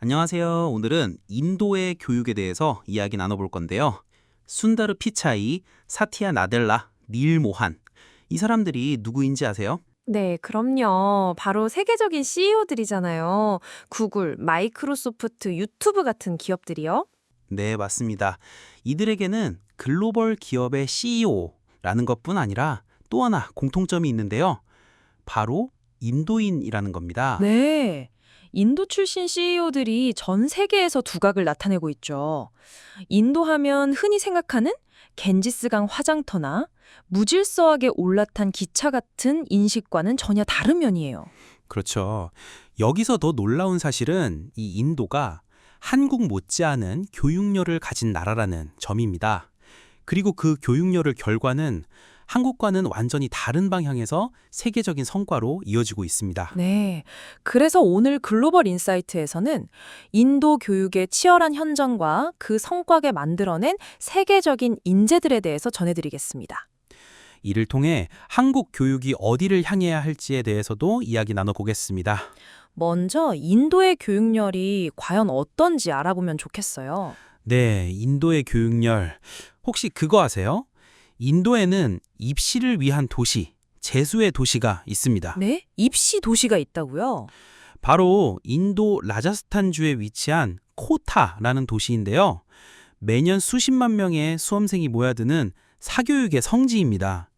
안녕하세요. 오늘은 인도의 교육에 대해서 이야기 나눠볼 건데요. 순다르 피차이, 사티아 나델라, 닐 모한. 이 사람들이 누구인지 아세요? 네, 그럼요. 바로 세계적인 CEO들이잖아요. 구글, 마이크로소프트, 유튜브 같은 기업들이요. 네, 맞습니다. 이들에게는 글로벌 기업의 CEO라는 것뿐 아니라 또 하나 공통점이 있는데요. 바로 인도인이라는 겁니다. 네. 인도 출신 CEO들이 전 세계에서 두각을 나타내고 있죠. 인도 하면 흔히 생각하는 겐지스강 화장터나 무질서하게 올라탄 기차 같은 인식과는 전혀 다른 면이에요. 그렇죠. 여기서 더 놀라운 사실은 이 인도가 한국 못지않은 교육열을 가진 나라라는 점입니다. 그리고 그 교육열의 결과는 한국과는 완전히 다른 방향에서 세계적인 성과로 이어지고 있습니다. 네. 그래서 오늘 글로벌 인사이트에서는 인도 교육의 치열한 현장과 그 성과를 만들어낸 세계적인 인재들에 대해서 전해드리겠습니다. 이를 통해 한국 교육이 어디를 향해야 할지에 대해서도 이야기 나눠보겠습니다. 먼저 인도의 교육열이 과연 어떤지 알아보면 좋겠어요. 네, 인도의 교육열. 혹시 그거 아세요? 인도에는 입시를 위한 도시, 재수의 도시가 있습니다. 네? 입시 도시가 있다고요? 바로 인도 라자스탄주에 위치한 코타라는 도시인데요. 매년 수십만 명의 수험생이 모여드는 사교육의 성지입니다.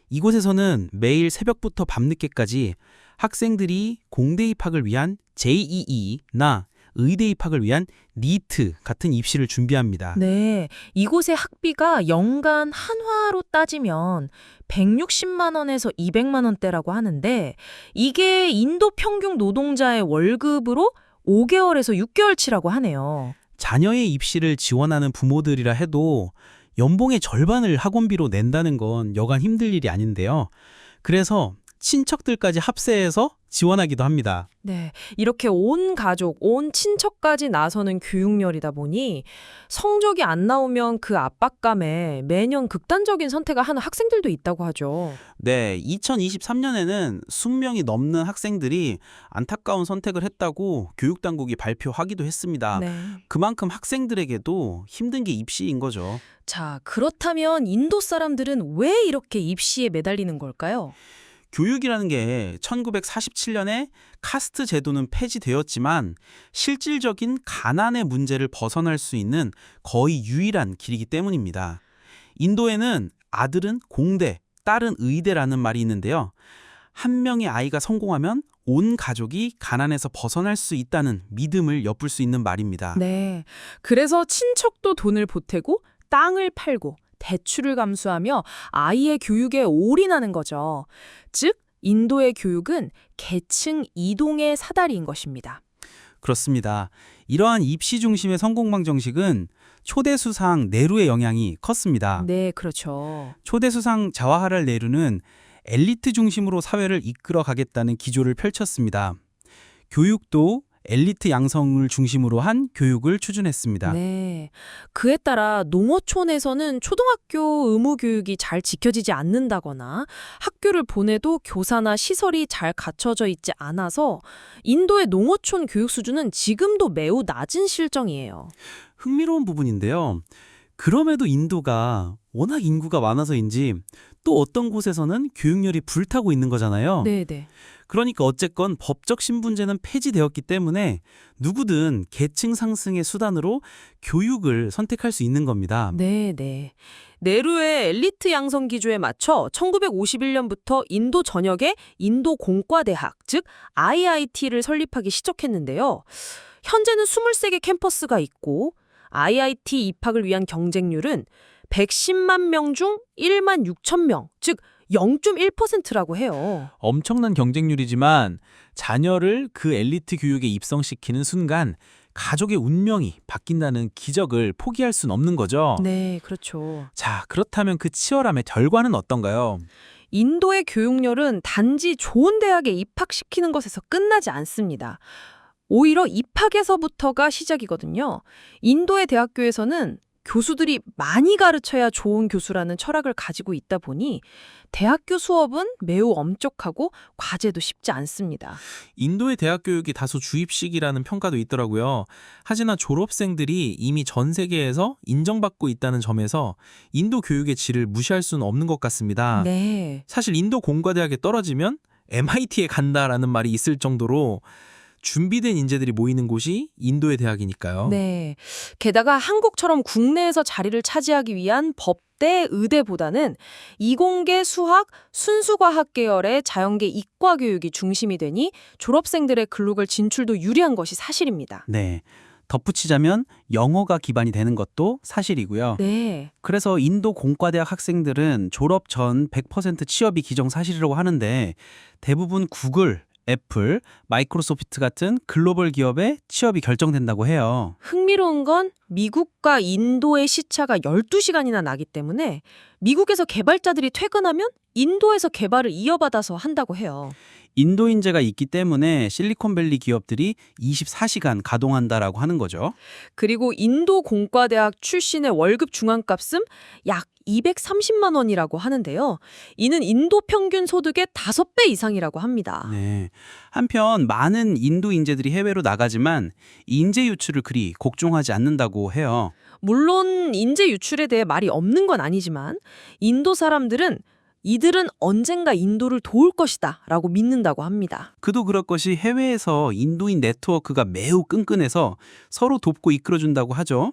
이곳에서는 매일 새벽부터 밤늦게까지 학생들이 공대 입학을 위한 JEE나 의대 입학을 위한 니트 같은 입시를 준비합니다. 네, 이곳의 학비가 연간 한화로 따지면 160만 원에서 200만 원대라고 하는데 이게 인도 평균 노동자의 월급으로 5개월에서 6개월치라고 하네요. 자녀의 입시를 지원하는 부모들이라 해도 연봉의 절반을 학원비로 낸다는 건 여간 힘들 일이 아닌데요. 그래서 친척들까지 합세해서 지원하기도 합니다. 네, 이렇게 온 가족, 온 친척까지 나서는 교육열이다 보니 성적이 안 나오면 그 압박감에 매년 극단적인 선택을 하는 학생들도 있다고 하죠. 네, 2023년에는 20명이 넘는 학생들이 안타까운 선택을 했다고 교육당국이 발표하기도 했습니다. 네. 그만큼 학생들에게도 힘든 게 입시인 거죠. 자, 그렇다면 인도 사람들은 왜 이렇게 입시에 매달리는 걸까요? 교육이라는 게 1947년에 카스트 제도는 폐지되었지만 실질적인 가난의 문제를 벗어날 수 있는 거의 유일한 길이기 때문입니다. 인도에는 아들은 공대, 딸은 의대라는 말이 있는데요. 한 명의 아이가 성공하면 온 가족이 가난에서 벗어날 수 있다는 믿음을 엿볼 수 있는 말입니다. 네. 그래서 친척도 돈을 보태고 땅을 팔고 대출을 감수하며 아이의 교육에 올인하는 거죠. 즉, 인도의 교육은 계층 이동의 사다리인 것입니다. 그렇습니다. 이러한 입시 중심의 성공방 정식은 초대 수상 네루의 영향이 컸습니다. 네, 그렇죠. 초대 수상 자와하랄 네루는 엘리트 중심으로 사회를 이끌어 가겠다는 기조를 펼쳤습니다. 교육도 엘리트 양성을 중심으로 한 교육을 추진했습니다. 네. 그에 따라 농어촌에서는 초등학교 의무 교육이 잘 지켜지지 않는다거나 학교를 보내도 교사나 시설이 잘 갖춰져 있지 않아서 인도의 농어촌 교육 수준은 지금도 매우 낮은 실정이에요. 흥미로운 부분인데요. 그럼에도 인도가 워낙 인구가 많아서인지 또 어떤 곳에서는 교육열이 불타고 있는 거잖아요. 네네. 그러니까 어쨌건 법적 신분제는 폐지되었기 때문에 누구든 계층 상승의 수단으로 교육을 선택할 수 있는 겁니다. 네네. 네루의 엘리트 양성 기조에 맞춰 1951년부터 인도 전역에 인도 공과대학, 즉 IIT를 설립하기 시작했는데요. 현재는 23개 캠퍼스가 있고 IIT 입학을 위한 경쟁률은 110만 명 중 1만 6천 명, 즉 0.1%라고 해요. 엄청난 경쟁률이지만 자녀를 그 엘리트 교육에 입성시키는 순간 가족의 운명이 바뀐다는 기적을 포기할 순 없는 거죠. 네, 그렇죠. 자, 그렇다면 그 치열함의 결과는 어떤가요? 인도의 교육열은 단지 좋은 대학에 입학시키는 것에서 끝나지 않습니다. 오히려 입학에서부터가 시작이거든요. 인도의 대학교에서는 교수들이 많이 가르쳐야 좋은 교수라는 철학을 가지고 있다 보니 대학교 수업은 매우 엄격하고 과제도 쉽지 않습니다. 인도의 대학 교육이 다소 주입식이라는 평가도 있더라고요. 하지만 졸업생들이 이미 전 세계에서 인정받고 있다는 점에서 인도 교육의 질을 무시할 수는 없는 것 같습니다. 네. 사실 인도 공과대학에 떨어지면 MIT에 간다라는 말이 있을 정도로 준비된 인재들이 모이는 곳이 인도의 대학이니까요. 네. 게다가 한국처럼 국내에서 자리를 차지하기 위한 법대, 의대보다는 이공계, 수학, 순수과학 계열의 자연계 이과 교육이 중심이 되니 졸업생들의 글로벌 진출도 유리한 것이 사실입니다. 네. 덧붙이자면 영어가 기반이 되는 것도 사실이고요. 네. 그래서 인도 공과대학 학생들은 졸업 전 100% 취업이 기정사실이라고 하는데 대부분 구글, 애플, 마이크로소프트 같은 글로벌 기업에 취업이 결정된다고 해요. 흥미로운 건 미국과 인도의 시차가 12시간이나 나기 때문에 미국에서 개발자들이 퇴근하면 인도에서 개발을 이어받아서 한다고 해요. 인도 인재가 있기 때문에 실리콘밸리 기업들이 24시간 가동한다라고 하는 거죠. 그리고 인도 공과대학 출신의 월급 중앙값은 약 230만 원이라고 하는데요. 이는 인도 평균 소득의 5배 이상이라고 합니다. 네. 한편 많은 인도 인재들이 해외로 나가지만 인재 유출을 그리 걱정하지 않는다고 해요. 물론 인재 유출에 대해 말이 없는 건 아니지만 인도 사람들은 이들은 언젠가 인도를 도울 것이다 라고 믿는다고 합니다. 그도 그럴 것이 해외에서 인도인 네트워크가 매우 끈끈해서 서로 돕고 이끌어준다고 하죠.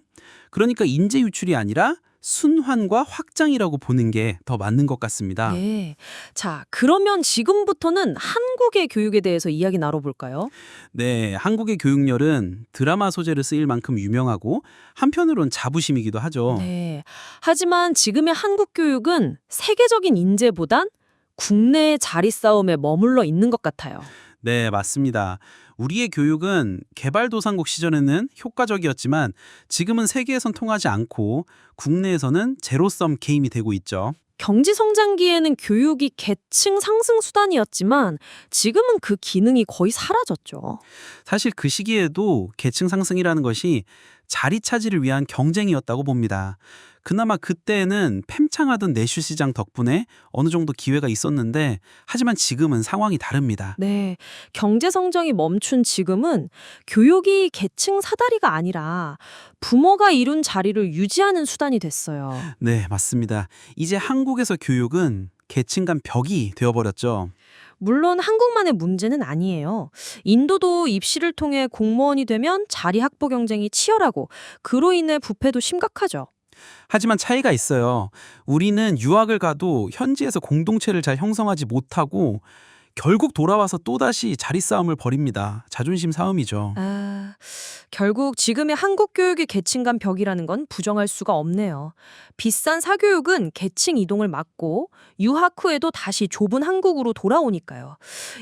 그러니까 인재 유출이 아니라 순환과 확장이라고 보는 게 더 맞는 것 같습니다. 네. 자, 그러면 지금부터는 한국의 교육에 대해서 이야기 나눠볼까요? 네, 한국의 교육열은 드라마 소재로 쓰일 만큼 유명하고 한편으론 자부심이기도 하죠. 네. 하지만 지금의 한국 교육은 세계적인 인재보단 국내의 자리 싸움에 머물러 있는 것 같아요. 네, 맞습니다. 우리의 교육은 개발도상국 시절에는 효과적이었지만 지금은 세계에선 통하지 않고 국내에서는 제로섬 게임이 되고 있죠. 경제 성장기에는 교육이 계층 상승 수단이었지만 지금은 그 기능이 거의 사라졌죠. 사실 그 시기에도 계층 상승이라는 것이 자리 차지를 위한 경쟁이었다고 봅니다. 그나마 그때는 팽창하던 내수 시장 덕분에 어느 정도 기회가 있었는데 하지만 지금은 상황이 다릅니다. 네. 경제 성장이 멈춘 지금은 교육이 계층 사다리가 아니라 부모가 이룬 자리를 유지하는 수단이 됐어요. 네, 맞습니다. 이제 한국에서 교육은 계층 간 벽이 되어버렸죠. 물론 한국만의 문제는 아니에요. 인도도 입시를 통해 공무원이 되면 자리 확보 경쟁이 치열하고 그로 인해 부패도 심각하죠. 하지만 차이가 있어요. 우리는 유학을 가도 현지에서 공동체를 잘 형성하지 못하고 결국 돌아와서 또다시 자리 싸움을 벌입니다. 자존심 싸움이죠. 결국 지금의 한국 교육의 계층 간 벽이라는 건 부정할 수가 없네요. 비싼 사교육은 계층 이동을 막고 유학 후에도 다시 좁은 한국으로 돌아오니까요.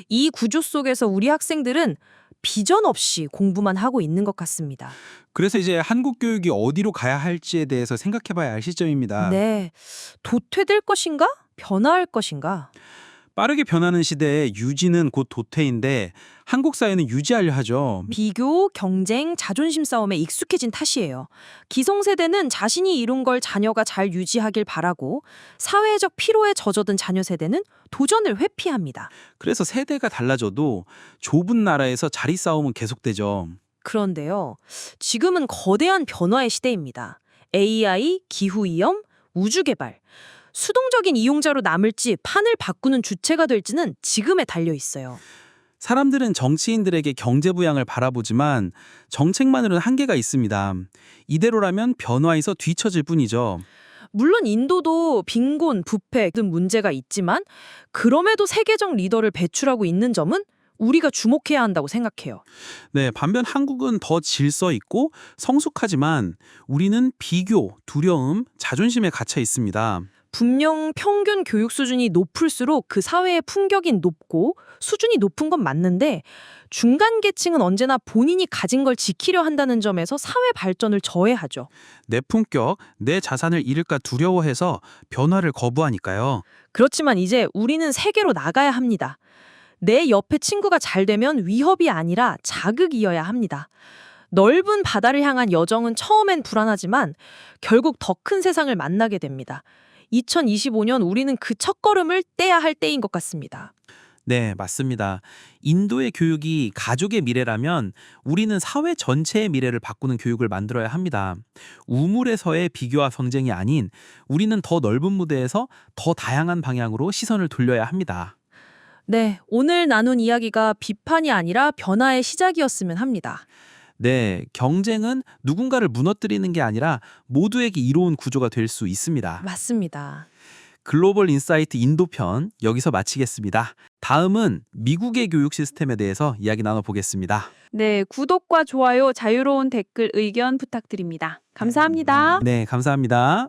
이 구조 속에서 우리 학생들은 비전 없이 공부만 하고 있는 것 같습니다. 그래서 이제 한국 교육이 어디로 가야 할지에 대해서 생각해봐야 할 시점입니다. 네. 도태될 것인가? 변화할 것인가? 빠르게 변하는 시대에 유지는 곧 도태인데 한국 사회는 유지하려 하죠. 비교, 경쟁, 자존심 싸움에 익숙해진 탓이에요. 기성세대는 자신이 이룬 걸 자녀가 잘 유지하길 바라고 사회적 피로에 젖어든 자녀 세대는 도전을 회피합니다. 그래서 세대가 달라져도 좁은 나라에서 자리 싸움은 계속되죠. 그런데요. 지금은 거대한 변화의 시대입니다. AI, 기후위험, 우주개발. 수동적인 이용자로 남을지 판을 바꾸는 주체가 될지는 지금에 달려 있어요. 사람들은 정치인들에게 경제 부양을 바라보지만 정책만으로는 한계가 있습니다. 이대로라면 변화에서 뒤처질 뿐이죠. 물론 인도도 빈곤, 부패 등 문제가 있지만 그럼에도 세계적 리더를 배출하고 있는 점은 우리가 주목해야 한다고 생각해요. 네, 반면 한국은 더 질서 있고 성숙하지만 우리는 비교, 두려움, 자존심에 갇혀 있습니다. 분명 평균 교육 수준이 높을수록 그 사회의 품격이 높고 수준이 높은 건 맞는데 중간 계층은 언제나 본인이 가진 걸 지키려 한다는 점에서 사회 발전을 저해하죠. 내 품격, 내 자산을 잃을까 두려워해서 변화를 거부하니까요. 그렇지만 이제 우리는 세계로 나가야 합니다. 내 옆에 친구가 잘 되면 위협이 아니라 자극이어야 합니다. 넓은 바다를 향한 여정은 처음엔 불안하지만 결국 더 큰 세상을 만나게 됩니다. 2025년 우리는 그 첫걸음을 떼야 할 때인 것 같습니다. 네, 맞습니다. 인도의 교육이 가족의 미래라면 우리는 사회 전체의 미래를 바꾸는 교육을 만들어야 합니다. 우물에서의 비교와 경쟁이 아닌 우리는 더 넓은 무대에서 더 다양한 방향으로 시선을 돌려야 합니다. 네, 오늘 나눈 이야기가 비판이 아니라 변화의 시작이었으면 합니다. 네, 경쟁은 누군가를 무너뜨리는 게 아니라 모두에게 이로운 구조가 될 수 있습니다. 맞습니다. 글로벌 인사이트 인도편 여기서 마치겠습니다. 다음은 미국의 교육 시스템에 대해서 이야기 나눠보겠습니다. 네, 구독과 좋아요, 자유로운 댓글, 의견 부탁드립니다. 감사합니다. 네, 감사합니다.